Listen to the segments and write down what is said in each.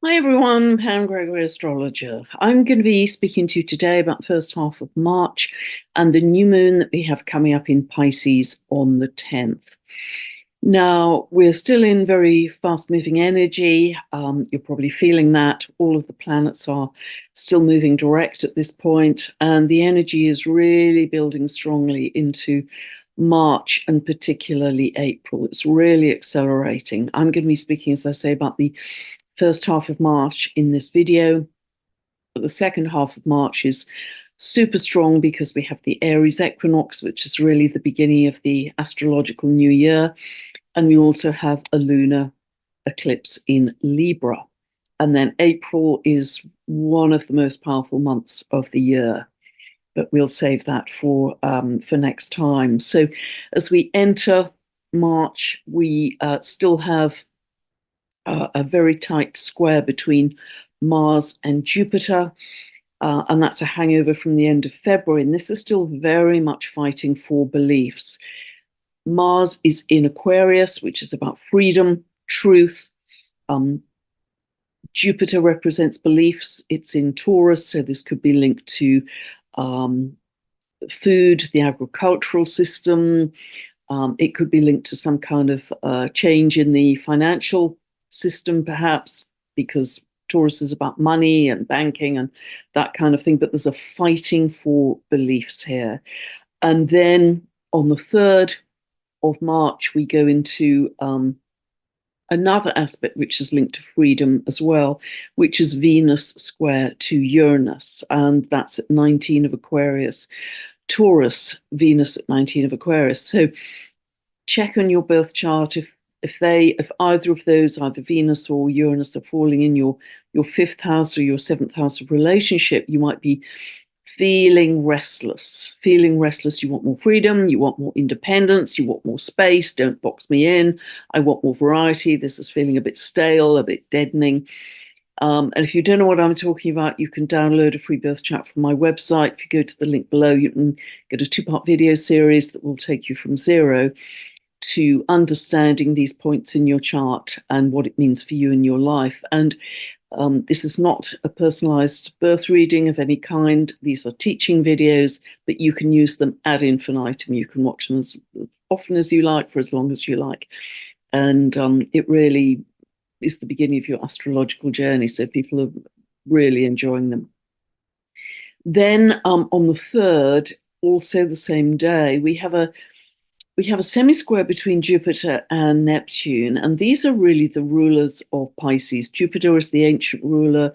Hi everyone, Pam Gregory, astrologer. I'm going to be speaking to you today about the first half of March and the new moon that we have coming up in Pisces on the 10th. Now, we're still in very fast-moving energy. You're probably feeling that. All of the planets are still moving direct at this point, and the energy is really building strongly into March and particularly April. It's really accelerating. I'm going to be speaking, as I say, about the first half of March in this video, but the second half of March is super strong because we have the Aries equinox, which is really the beginning of the astrological new year, and we also have a lunar eclipse in Libra. And then April is one of the most powerful months of the year, but we'll save that for next time. So as we enter March, we still have a very tight square between Mars and Jupiter, and that's a hangover from the end of February. And this is still very much fighting for beliefs. Mars is in Aquarius, which is about freedom, truth. Jupiter represents beliefs. It's in Taurus, so this could be linked to food, the agricultural system. It could be linked to some kind of change in the financial system, perhaps, because Taurus is about money and banking and that kind of thing. But there's a fighting for beliefs here. And then on the 3rd of March, we go into another aspect which is linked to freedom as well, which is Venus square to Uranus. And that's at 19 of Aquarius. Taurus, Venus at 19 of Aquarius. So check on your birth chart if either of those, either Venus or Uranus, are falling in your 5th house or your 7th house of relationship. You might be feeling restless. You want more freedom, you want more independence, you want more space. Don't box me in. I want more variety. This is feeling a bit stale, a bit deadening. And if you don't know what I'm talking about, you can download a free birth chart from my website. If you go to the link below, you can get a 2-part video series that will take you from zero to understanding these points in your chart and what it means for you in your life. And this is not a personalized birth reading of any kind. These are teaching videos, but you can use them ad infinitum. You can watch them as often as you like, for as long as you like. And it really is the beginning of your astrological journey. So people are really enjoying them. Then on the 3rd, also the same day, we have a semi-square between Jupiter and Neptune, and these are really the rulers of Pisces. Jupiter is the ancient ruler,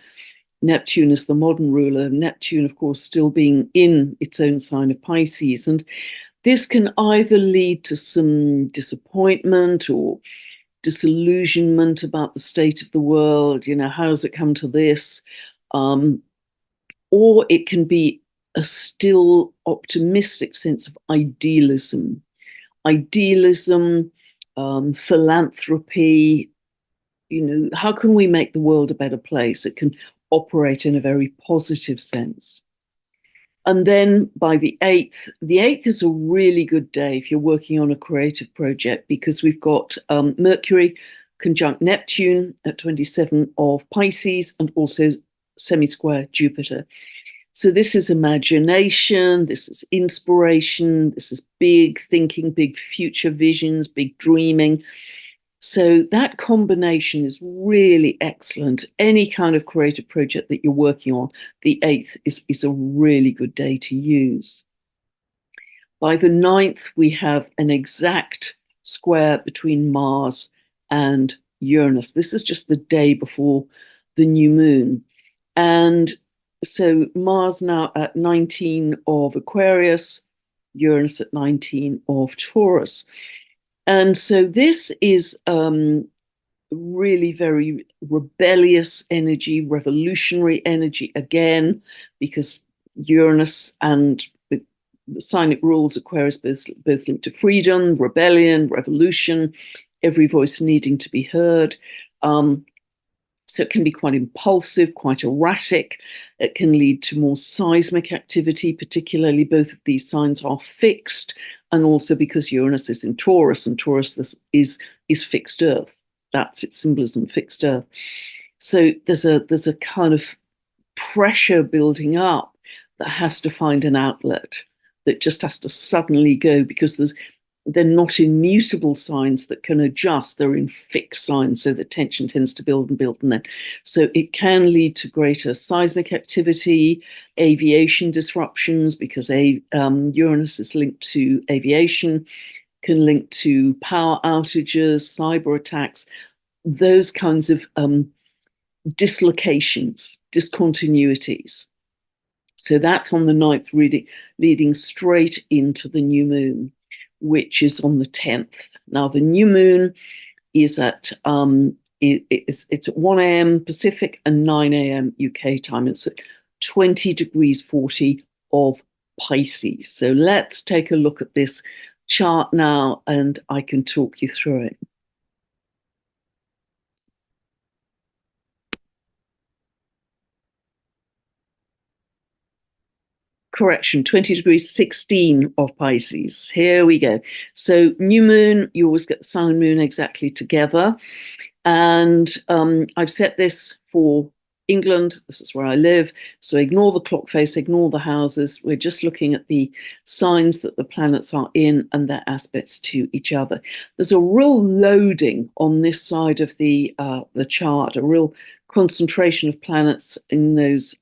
Neptune is the modern ruler, Neptune, of course, still being in its own sign of Pisces. And this can either lead to some disappointment or disillusionment about the state of the world. How's it come to this? Or it can be a still optimistic sense of idealism, philanthropy. How can we make the world a better place? It can operate in a very positive sense. And then by the 8th is a really good day if you're working on a creative project, because we've got Mercury conjunct Neptune at 27 of Pisces and also semi-square Jupiter. So this is imagination, this is inspiration, this is big thinking, big future visions, big dreaming. So that combination is really excellent. Any kind of creative project that you're working on, the 8th is a really good day to use. By the 9th, we have an exact square between Mars and Uranus. This is just the day before the new moon. And so Mars now at 19 of Aquarius, Uranus at 19 of Taurus. And so this is really very rebellious energy, revolutionary energy again, because Uranus and the sign it rules, Aquarius, both linked to freedom, rebellion, revolution, every voice needing to be heard. So it can be quite impulsive, quite erratic. It can lead to more seismic activity, particularly both of these signs are fixed, and also because Uranus is in Taurus, and Taurus is fixed Earth. That's its symbolism, fixed Earth. So there's a kind of pressure building up that has to find an outlet, that just has to suddenly go, because they're not immutable signs that can adjust. They're in fixed signs, so the tension tends to build and build, and then so it can lead to greater seismic activity, aviation disruptions, because Uranus is linked to aviation, can link to power outages, cyber attacks, those kinds of dislocations, discontinuities. So that's on the ninth reading, leading straight into the new moon, which is on the 10th. Now, the new moon is at it's at 1 a.m. Pacific and 9 a.m. UK time. It's at 20 degrees 40 of Pisces. So let's take a look at this chart now, and I can talk you through it. Correction, 20 degrees 16 of Pisces. Here we go. So new moon, you always get the sun and moon exactly together. And I've set this for England. This is where I live. So ignore the clock face, ignore the houses. We're just looking at the signs that the planets are in and their aspects to each other. There's a real loading on this side of the chart, a real concentration of planets in those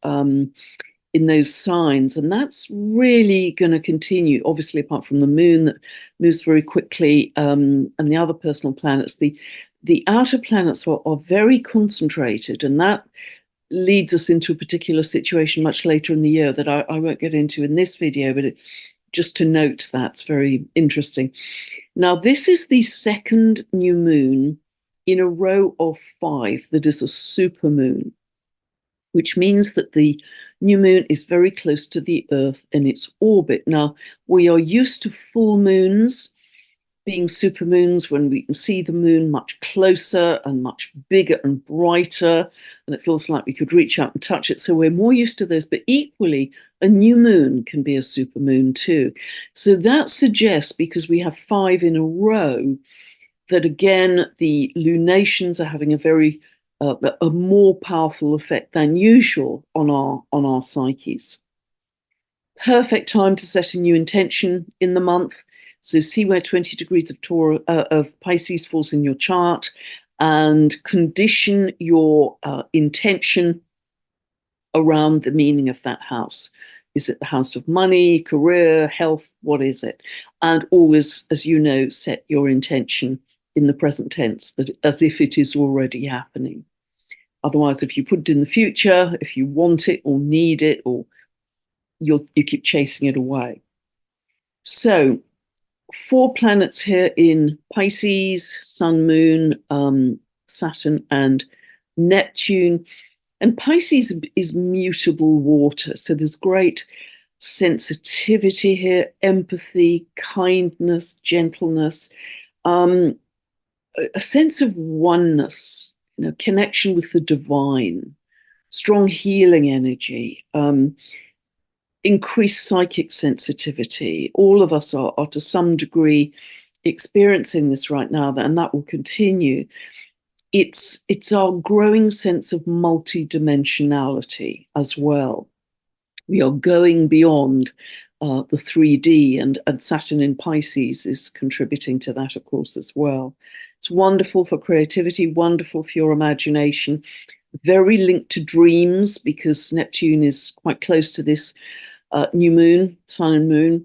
signs, and that's really going to continue, obviously, apart from the moon that moves very quickly, and the other personal planets. The outer planets are very concentrated, and that leads us into a particular situation much later in the year that I won't get into in this video, but just to note, that's very interesting. Now, this is the second new moon in a row of 5 that is a supermoon, which means that the new moon is very close to the Earth in its orbit. Now, we are used to full moons being supermoons, when we can see the moon much closer and much bigger and brighter, and it feels like we could reach out and touch it. So we're more used to those, but equally, a new moon can be a supermoon too. So that suggests, because we have 5 in a row, that again, the lunations are having a more powerful effect than usual on our psyches. Perfect time to set a new intention in the month. So see where 20 degrees of Pisces falls in your chart, and condition your intention around the meaning of that house. Is it the house of money, career, health? What is it? And always, as you know, set your intention in the present tense, that as if it is already happening. Otherwise, if you put it in the future, if you want it or need it, or you keep chasing it away. So 4 planets here in Pisces: Sun, Moon, Saturn, and Neptune. And Pisces is mutable water, so there's great sensitivity here, empathy, kindness, gentleness, a sense of oneness, connection with the divine, strong healing energy, increased psychic sensitivity. All of us are to some degree experiencing this right now, and that will continue. It's our growing sense of multidimensionality as well. We are going beyond the 3D, and Saturn in Pisces is contributing to that, of course, as well. It's wonderful for creativity, wonderful for your imagination, very linked to dreams, because Neptune is quite close to this new moon, sun and moon.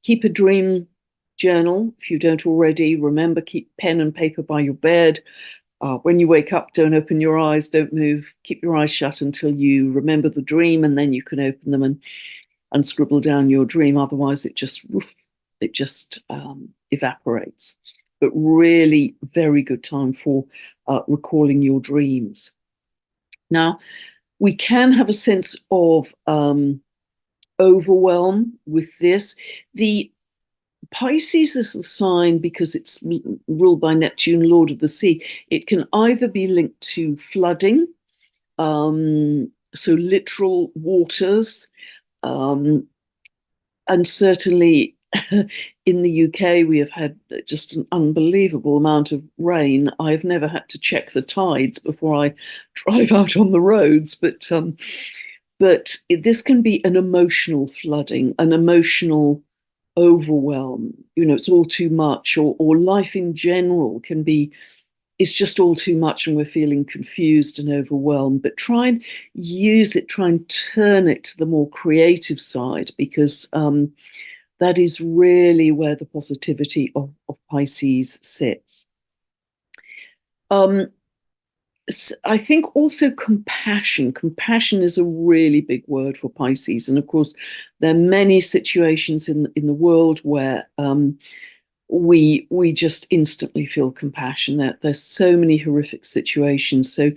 Keep a dream journal if you don't already. Remember, keep pen and paper by your bed. When you wake up, don't open your eyes, don't move. Keep your eyes shut until you remember the dream, and then you can open them and scribble down your dream. Otherwise, it just evaporates. But really, very good time for recalling your dreams. Now, we can have a sense of overwhelm with this. The Pisces is a sign, because it's ruled by Neptune, Lord of the Sea. It can either be linked to flooding, so literal waters, and certainly in the UK, we have had just an unbelievable amount of rain. I've never had to check the tides before I drive out on the roads, but this can be an emotional flooding, an emotional overwhelm. It's all too much, or life in general can be, it's just all too much and we're feeling confused and overwhelmed. But try and use it, try and turn it to the more creative side, because that is really where the positivity of Pisces sits. I think also compassion. Compassion is a really big word for Pisces. And of course, there are many situations in the world where we just instantly feel compassion. There's so many horrific situations. So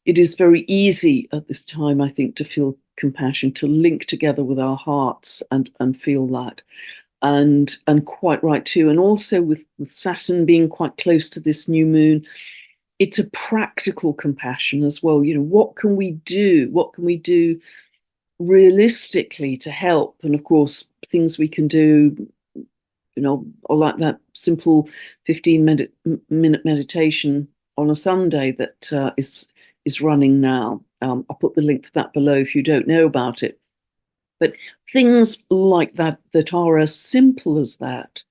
it is very easy at this time, I think, to feel compassion, to link together with our hearts and feel that. And quite right too. And also with Saturn being quite close to this new moon, it's a practical compassion as well. What can we do? What can we do realistically to help? And of course, things we can do, or like that simple 15-minute meditation on a Sunday that is running now. I'll put the link for that below if you don't know about it. But things like that are as simple as that,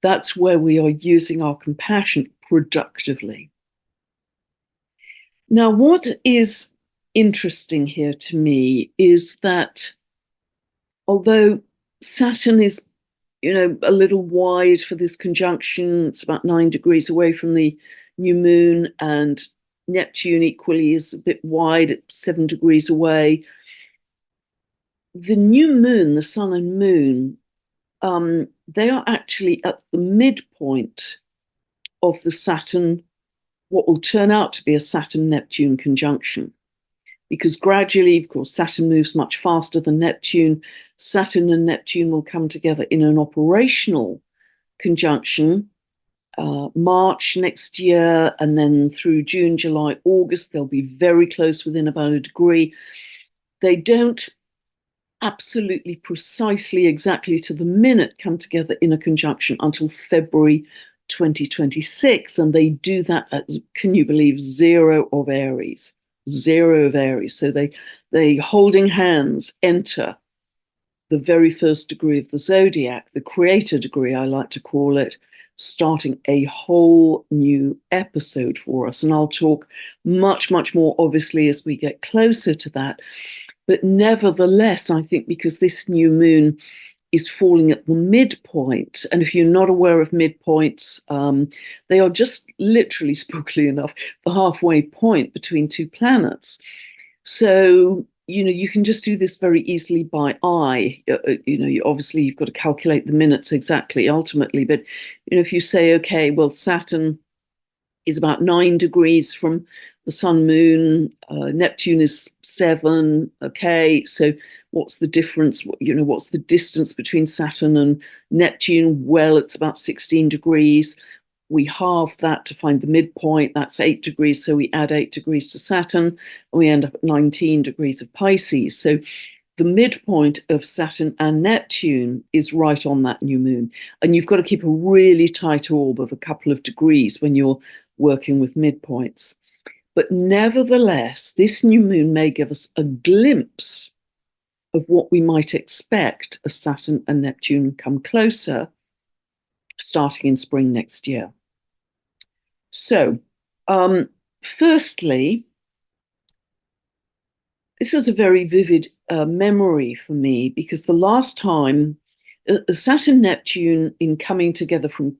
that's where we are using our compassion productively. Now, what is interesting here to me is that although Saturn is, a little wide for this conjunction, it's about 9 degrees away from the new moon, and Neptune equally is a bit wide at 7 degrees away. The new moon, the sun and moon, they are actually at the midpoint of the Saturn, what will turn out to be a Saturn-Neptune conjunction. Because gradually, of course, Saturn moves much faster than Neptune. Saturn and Neptune will come together in an operational conjunction March next year, and then through June, July, August, they'll be very close, within about a degree. They don't absolutely precisely exactly to the minute come together in a conjunction until February 2026, and they do that at, can you believe, 0 of Aries. 0 of Aries. So they holding hands enter the very first degree of the zodiac, the creator degree, I like to call it, starting a whole new episode for us. And I'll talk much, much more obviously as we get closer to that. But nevertheless, I think because this new moon is falling at the midpoint, and if you're not aware of midpoints, they are just literally, spookily enough, the halfway point between two planets. So, you can just do this very easily by eye. Obviously you've got to calculate the minutes exactly ultimately, but if you say, okay, well, Saturn is about 9 degrees from the sun moon, Neptune is 7, okay, so what's the difference? What's the distance between Saturn and Neptune? Well, it's about 16 degrees. We halve that to find the midpoint. That's 8 degrees. So we add 8 degrees to Saturn, and we end up at 19 degrees of Pisces. So the midpoint of Saturn and Neptune is right on that new moon. And you've got to keep a really tight orb of a couple of degrees when you're working with midpoints. But nevertheless, this new moon may give us a glimpse of what we might expect as Saturn and Neptune come closer, starting in spring next year. So, firstly, this is a very vivid memory for me, because the last time Saturn-Neptune in coming together from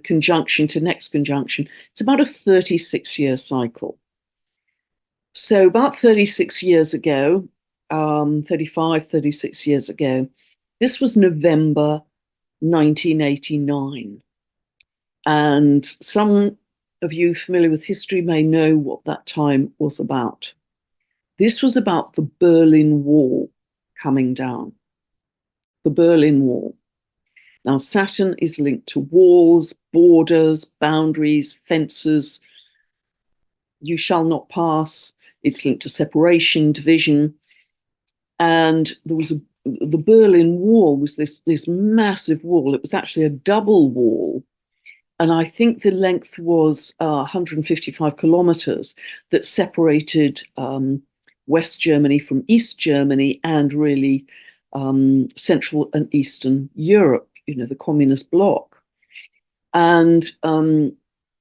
conjunction to next conjunction, it's about a 36-year cycle. So about 36 years ago, 35, 36 years ago, this was November 1989. And some of you familiar with history may know what that time was about. This was about the Berlin Wall coming down. The Berlin Wall. Now, Saturn is linked to walls, borders, boundaries, fences. You shall not pass. It's linked to separation, division. And there was a the Berlin Wall was this massive wall. It was actually a double wall, and I think the length was 155 kilometers that separated West Germany from East Germany and really Central and Eastern Europe, the communist bloc. And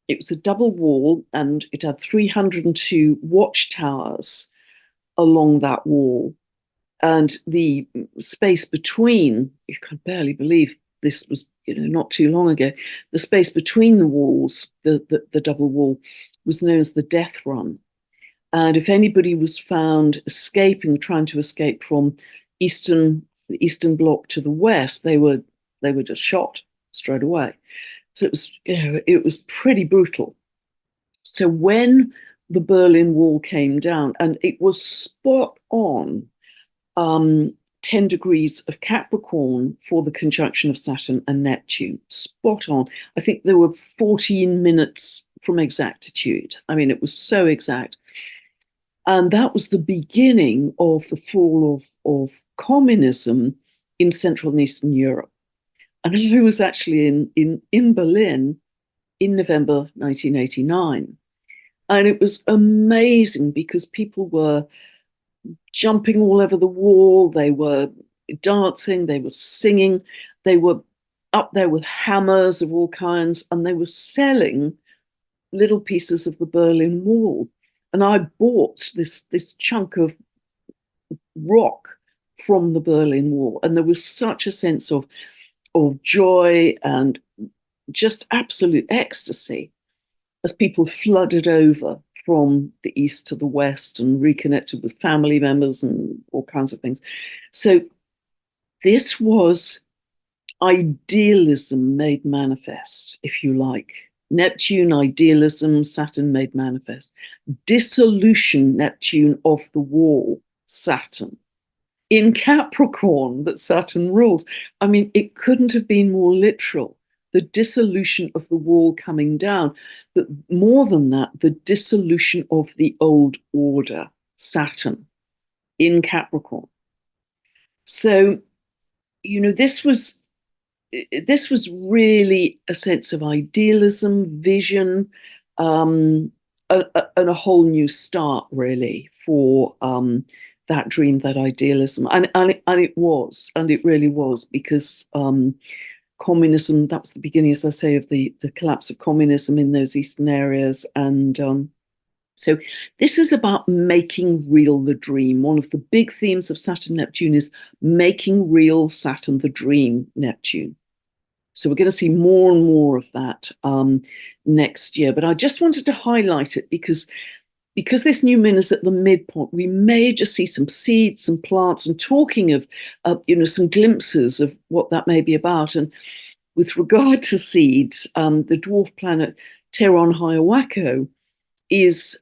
it was a double wall, and it had 302 watchtowers along that wall. And the space between, you can barely believe this was, not too long ago, the space between the walls, the double wall, was known as the death run. And if anybody was found trying to escape from the Eastern Bloc to the West, they were just shot straight away. So it was pretty brutal. So when the Berlin Wall came down, and it was spot on 10 degrees of Capricorn for the conjunction of Saturn and Neptune, spot on. I think there were 14 minutes from exactitude. I mean, it was so exact. And that was the beginning of the fall of communism in Central and Eastern Europe. And I was actually in Berlin in November 1989. And it was amazing because people were jumping all over the wall. They were dancing, they were singing, they were up there with hammers of all kinds, and they were selling little pieces of the Berlin Wall. And I bought this chunk of rock from the Berlin Wall, and there was such a sense of joy and just absolute ecstasy as people flooded over from the east to the west and reconnected with family members and all kinds of things. So this was idealism made manifest, if you like. Neptune, idealism, Saturn made manifest. Dissolution, Neptune, of the wall, Saturn. In Capricorn, that Saturn rules. I mean, it couldn't have been more literal. The dissolution of the wall coming down, but more than that, the dissolution of the old order, Saturn, in Capricorn. So, this was really a sense of idealism, vision, and a whole new start, really, for that dream, that idealism. And it really was, because communism, that was the beginning, as I say, of the collapse of communism in those eastern areas. And so this is about making real the dream. One of the big themes of Saturn Neptune is making real Saturn the dream, Neptune. So we're going to see more and more of that next year. But I just wanted to highlight it because this new moon is at the midpoint. We may just see some seeds, some plants, and talking of some glimpses of what that may be about. And with regard to seeds, the dwarf planet Tiron-Hiawatha is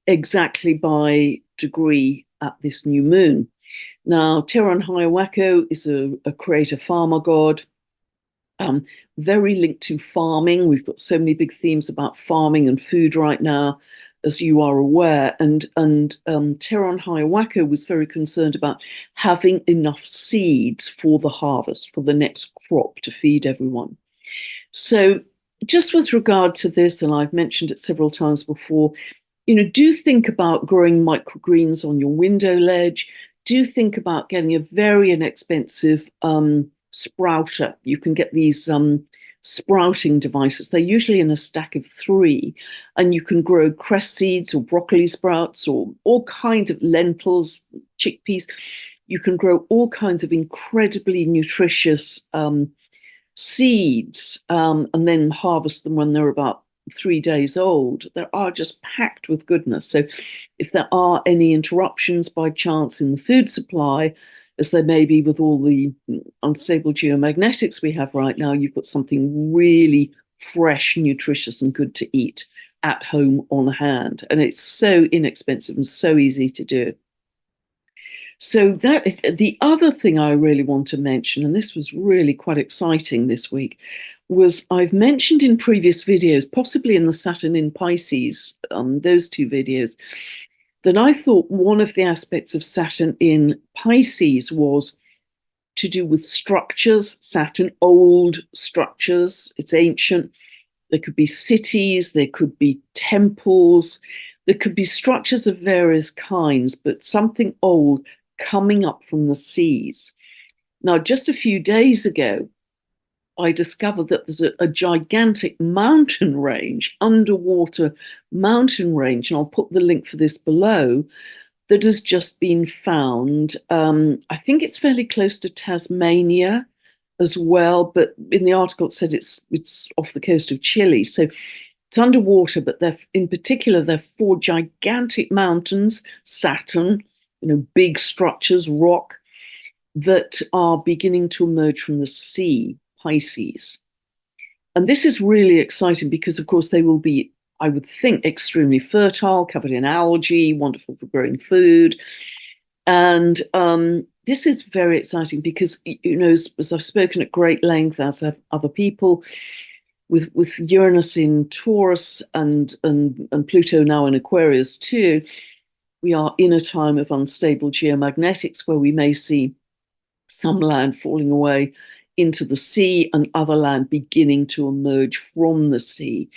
exactly by degree at this new moon. Now, Tiron-Hiawatha is a creator farmer god, very linked to farming. We've got so many big themes about farming and food right now, as you are aware. And Tiron-Hiawatha was very concerned about having enough seeds for the harvest, for the next crop to feed everyone. So just with regard to this, and I've mentioned it several times before, do think about growing microgreens on your window ledge. Do think about getting a very inexpensive sprouter. You can get these sprouting devices. They're usually in a stack of 3, and you can grow cress seeds or broccoli sprouts or all kinds of lentils, chickpeas. You can grow all kinds of incredibly nutritious seeds and then harvest them when they're about 3 days old. They are just packed with goodness. So if there are any interruptions by chance in the food supply, as there may be with all the unstable geomagnetics we have right now, you've got something really fresh, nutritious, and good to eat at home on hand. And it's so inexpensive and so easy to do. So the other thing I really want to mention, and this was really quite exciting this week, was I've mentioned in previous videos, possibly in the Saturn in Pisces, those 2 videos, then I thought one of the aspects of Saturn in Pisces was to do with structures. Saturn, old structures, it's ancient. There could be cities, there could be temples, there could be structures of various kinds, but something old coming up from the seas. Now, just a few days ago, I discovered that there's a gigantic mountain range, underwater mountain range, and I'll put the link for this below, that has just been found. I think it's fairly close to Tasmania as well, but in the article it said it's off the coast of Chile. So it's underwater, but in particular, they're four gigantic mountains, Saturn, big structures, rock, that are beginning to emerge from the sea, Pisces. And this is really exciting because, of course, they will be, I would think, extremely fertile, covered in algae, wonderful for growing food. And this is very exciting because, as I've spoken at great length, as have other people, with Uranus in Taurus and Pluto now in Aquarius too, we are in a time of unstable geomagnetics where we may see some land falling away into the sea and other land beginning to emerge from the sea.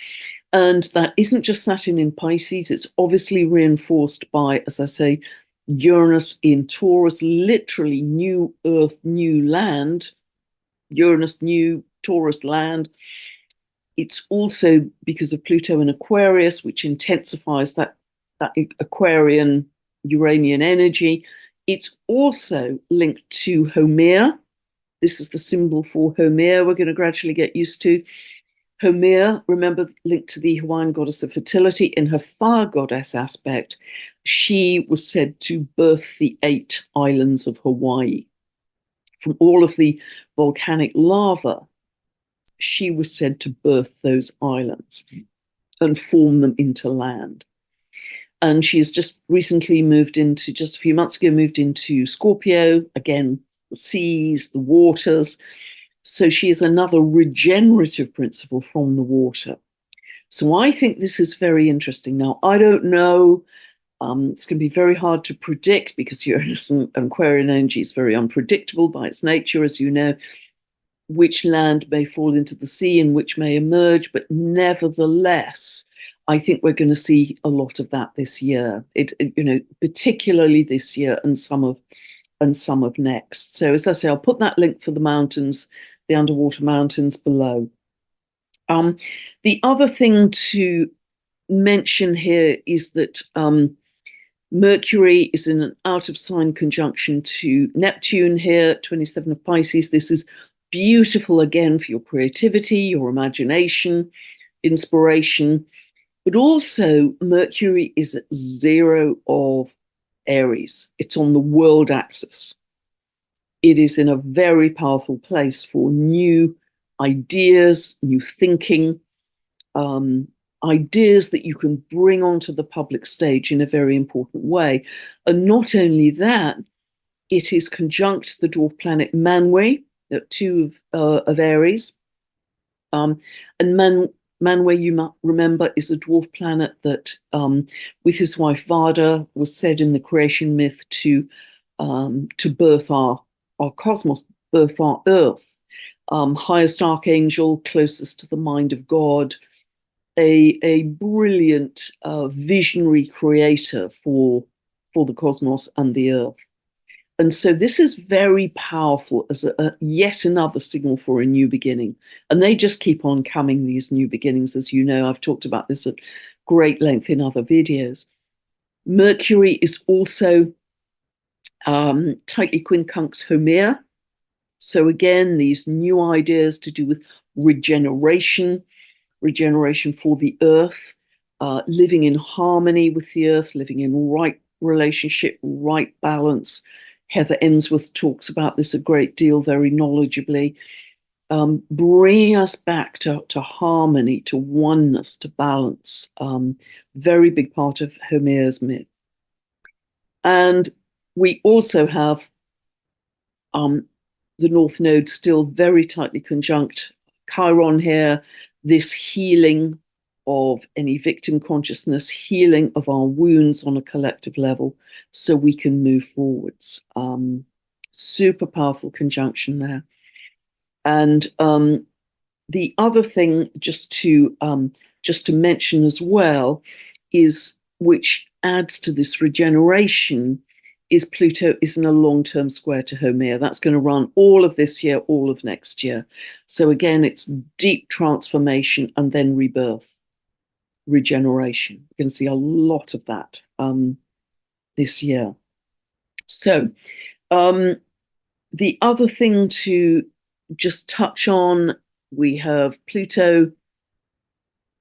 And that isn't just Saturn in Pisces, it's obviously reinforced by, as I say, Uranus in Taurus, literally new earth, new land, Uranus, new Taurus land. It's also because of Pluto in Aquarius, which intensifies that Aquarian Uranian energy. It's also linked to Homer. This is the symbol for Homer we're going to gradually get used to. Homer, remember, linked to the Hawaiian goddess of fertility. In her fire goddess aspect, she was said to birth the 8 islands of Hawaii. From all of the volcanic lava, she was said to birth those islands and form them into land. And she has just recently just a few months ago, moved into Scorpio, again, the seas, the waters. So she is another regenerative principle from the water. So I think this is very interesting. Now, I don't know, it's going to be very hard to predict because Uranus and Aquarian energy is very unpredictable by its nature, as you know, which land may fall into the sea and which may emerge. But nevertheless, I think we're going to see a lot of that this year, particularly this year and some of next. So as I say, I'll put that link for the mountains, the underwater mountains below. The other thing to mention here is that Mercury is in an out of sign conjunction to Neptune here, 27 of Pisces. This is beautiful again for your creativity, your imagination, inspiration. But also Mercury is at 0 of Aries. It's on the world axis. It is in a very powerful place for new ideas, new thinking, ideas that you can bring onto the public stage in a very important way. And not only that, it is conjunct the dwarf planet Manwë at 2 of Aries. And Manwë, you might remember, is a dwarf planet that, with his wife Vada, was said in the creation myth to birth our cosmos, birth our Earth. Highest archangel, closest to the mind of God, a brilliant visionary creator for the cosmos and the Earth. And so this is very powerful as yet another signal for a new beginning. And they just keep on coming, these new beginnings. As you know, I've talked about this at great length in other videos. Mercury is also tightly quincunx Homer. So again, these new ideas to do with regeneration for the Earth, living in harmony with the Earth, living in right relationship, right balance. Heather Emsworth talks about this a great deal, very knowledgeably, bringing us back to harmony, to oneness, to balance. Very big part of Homer's myth. And we also have the North Node still very tightly conjunct Chiron here, this healing of any victim consciousness, healing of our wounds on a collective level, so we can move forwards. Super powerful conjunction there. And the other thing, just to mention as well, is, which adds to this regeneration, is Pluto is in a long-term square to Haumea. That's going to run all of this year, all of next year. So again, it's deep transformation and then rebirth, regeneration. We're going to see a lot of that this year. So the other thing to just touch on, we have Pluto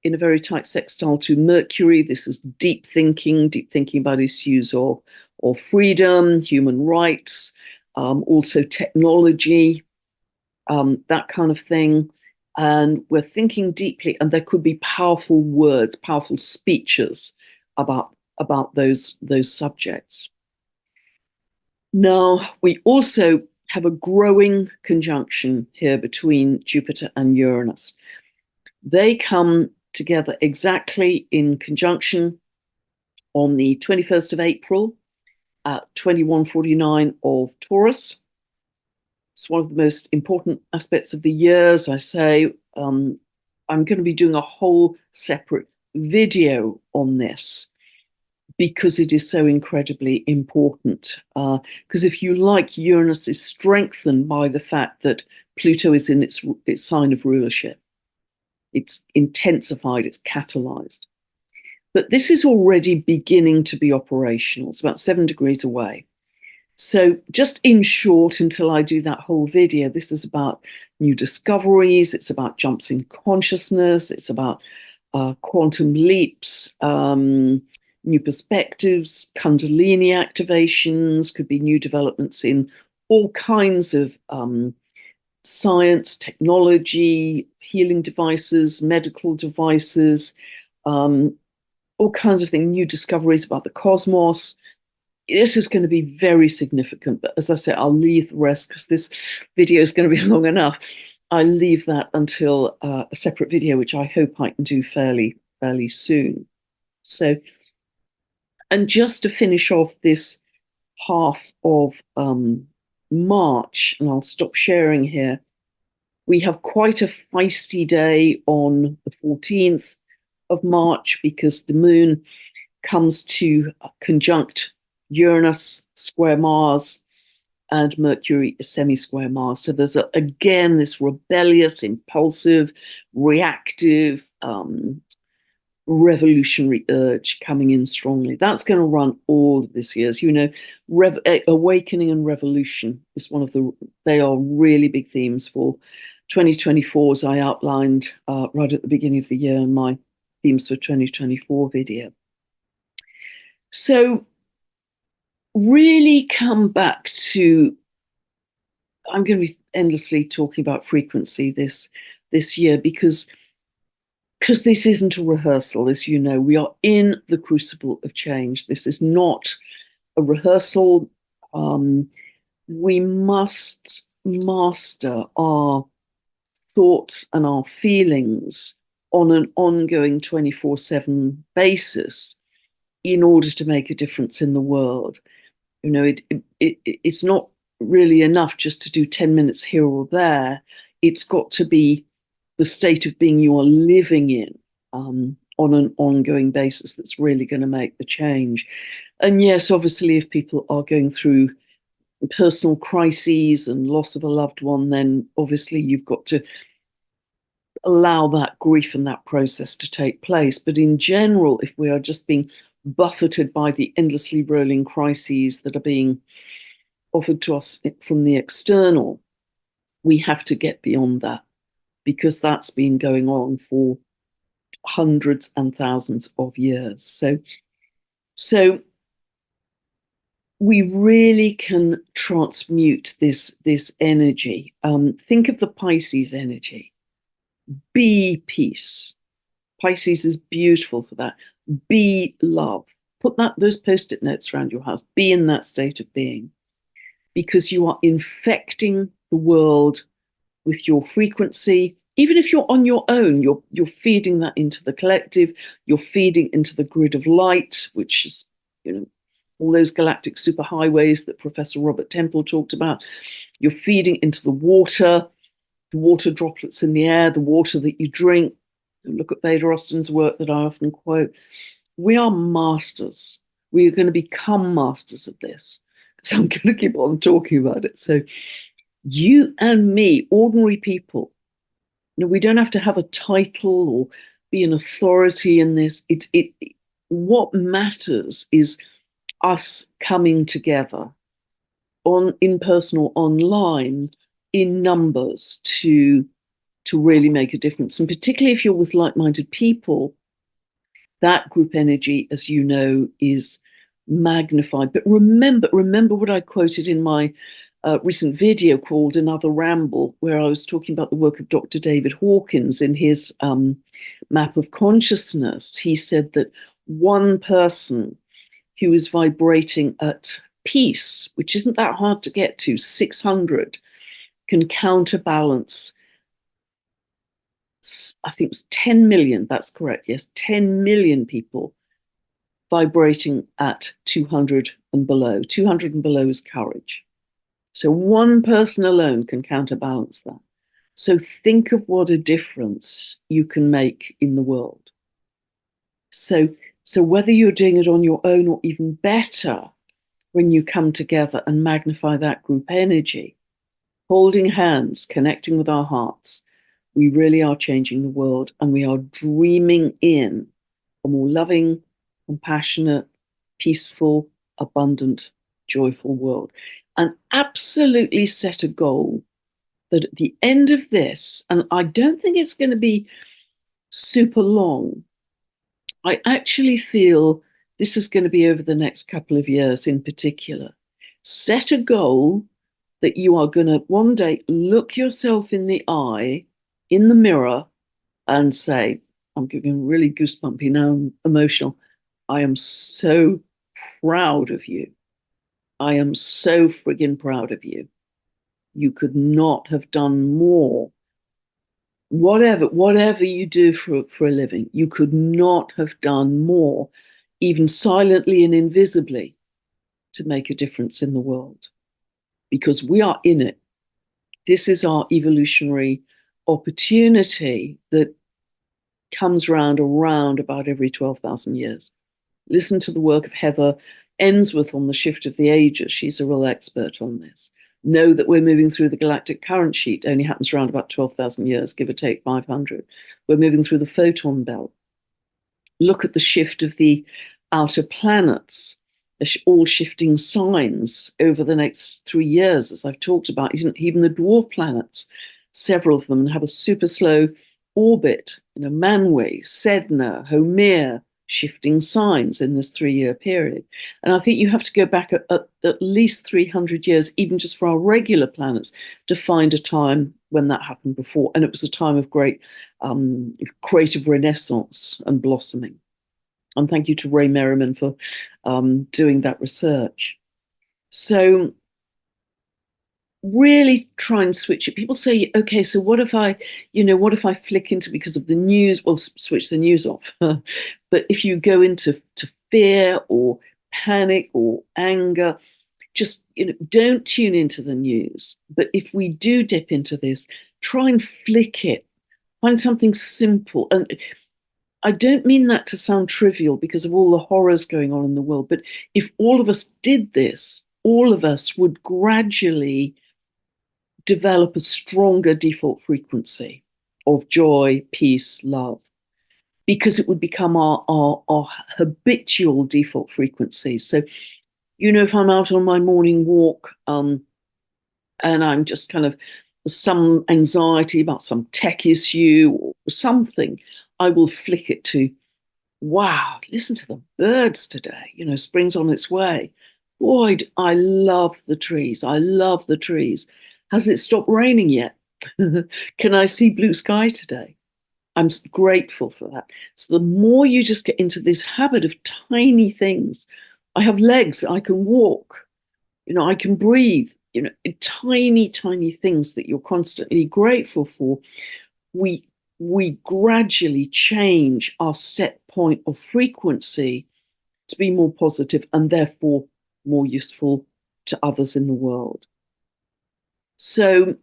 in a very tight sextile to Mercury. This is deep thinking about issues of freedom, human rights, also technology, that kind of thing. And we're thinking deeply, and there could be powerful words, powerful speeches about those subjects. Now, we also have a growing conjunction here between Jupiter and Uranus. They come together exactly in conjunction on the 21st of April at 21:49 of Taurus. It's one of the most important aspects of the year, as I say. I'm going to be doing a whole separate video on this because it is so incredibly important. Because if you like, Uranus is strengthened by the fact that Pluto is in its sign of rulership. It's intensified, it's catalyzed. But this is already beginning to be operational. It's about 7 degrees away. So just in short, until I do that whole video, this is about new discoveries. It's about jumps in consciousness. It's about quantum leaps, new perspectives, Kundalini activations, could be new developments in all kinds of science, technology, healing devices, medical devices, all kinds of things, new discoveries about the cosmos. This is going to be very significant, but as I said, I'll leave the rest because this video is going to be long enough. I leave that until a separate video, which I hope I can do fairly soon. So, and just to finish off this half of March, and I'll stop sharing here, we have quite a feisty day on the 14th of March because the moon comes to conjunct Uranus, square Mars, and Mercury is semi-square Mars. So there's, again, this rebellious, impulsive, reactive, revolutionary urge coming in strongly. That's going to run all of this year. As you know, awakening and revolution is they are really big themes for 2024, as I outlined right at the beginning of the year in my themes for 2024 video. So really come back to, I'm going to be endlessly talking about frequency this year because this isn't a rehearsal. As you know, we are in the crucible of change. This is not a rehearsal. We must master our thoughts and our feelings on an ongoing 24/7 basis in order to make a difference in the world. You know, it's not really enough just to do 10 minutes here or there. It's got to be the state of being you are living in on an ongoing basis that's really going to make the change. And yes, obviously, if people are going through personal crises and loss of a loved one, then obviously you've got to allow that grief and that process to take place. But in general, if we are just being buffeted by the endlessly rolling crises that are being offered to us from the external, we have to get beyond that because that's been going on for hundreds and thousands of years. So we really can transmute this energy. Think of the Pisces energy. Be peace. Pisces is beautiful for that. Be love. Put those post-it notes around your house. Be in that state of being, because you are infecting the world with your frequency. even if you're on your own, you're feeding that into the collective, you're feeding into the grid of light, which is, all those galactic superhighways that Professor Robert Temple talked about. You're feeding into the water droplets in the air, the water that you drink. Look at Veda Austin's work that I often quote. We are masters. We are going to become masters of this. So I'm going to keep on talking about it. So you and me, ordinary people, we don't have to have a title or be an authority in this. What matters is us coming together in person or online in numbers to really make a difference. And particularly if you're with like-minded people, that group energy, as you know, is magnified. But remember what I quoted in my recent video called Another Ramble, where I was talking about the work of Dr. David Hawkins in his map of consciousness. He said that one person who is vibrating at peace, which isn't that hard to get to, 600, can counterbalance, I think it was 10 million, that's correct, yes, 10 million people vibrating at 200 and below. 200 and below is courage. So one person alone can counterbalance that. So think of what a difference you can make in the world. So whether you're doing it on your own or even better, when you come together and magnify that group energy, holding hands, connecting with our hearts, we really are changing the world, and we are dreaming in a more loving, compassionate, peaceful, abundant, joyful world. And absolutely set a goal that at the end of this, and I don't think it's going to be super long, I actually feel this is going to be over the next couple of years in particular. Set a goal that you are going to one day look yourself in the eye, in the mirror, and say, I'm getting really goosebumpy now, I'm emotional. I am so proud of you. I am so friggin' proud of you. You could not have done more. Whatever you do for a living, you could not have done more, even silently and invisibly, to make a difference in the world. Because we are in it. This is our evolutionary opportunity that comes around about every 12,000 years. Listen to the work of Heather Ensworth on the shift of the ages. She's a real expert on this. Know that we're moving through the galactic current sheet. Only happens around about 12,000 years, give or take 500. We're moving through the photon belt. Look at the shift of the outer planets, all shifting signs over the next 3 years, as I've talked about. Even the dwarf planets, several of them have a super slow orbit. Manwë, Sedna, Haumea, shifting signs in this 3-year period. And I think you have to go back at least 300 years, even just for our regular planets, to find a time when that happened before. And it was a time of great creative renaissance and blossoming. And thank you to Ray Merriman for doing that research. So really try and switch it. People say, okay, so what if I flick into, because of the news, well, switch the news off. But if you go into fear or panic or anger, just, don't tune into the news. But if we do dip into this, try and flick it. Find something simple. And I don't mean that to sound trivial because of all the horrors going on in the world. But if all of us did this, all of us would gradually develop a stronger default frequency of joy, peace, love, because it would become our habitual default frequency. So, if I'm out on my morning walk and I'm just kind of some anxiety about some tech issue or something, I will flick it to, wow, listen to the birds today. Spring's on its way. Boy, I love the trees. I love the trees. Has it stopped raining yet? Can I see blue sky today? I'm grateful for that. So the more you just get into this habit of tiny things, I have legs, I can walk, I can breathe, tiny, tiny things that you're constantly grateful for we we gradually change our set point of frequency to be more positive and therefore more useful to others in the world. So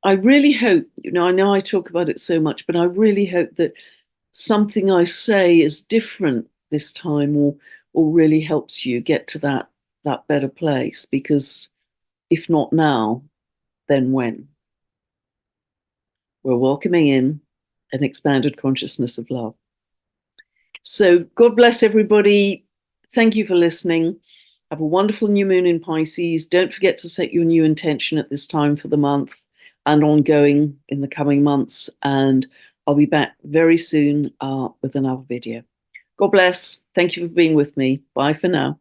I really hope, I know I talk about it so much, but I really hope that something I say is different this time, or really helps you get to that better place, because if not now, then when? We're welcoming in an expanded consciousness of love. So God bless everybody. Thank you for listening. Have a wonderful new moon in Pisces. Don't forget to set your new intention at this time for the month and ongoing in the coming months. And I'll be back very soon with another video. God bless. Thank you for being with me. Bye for now.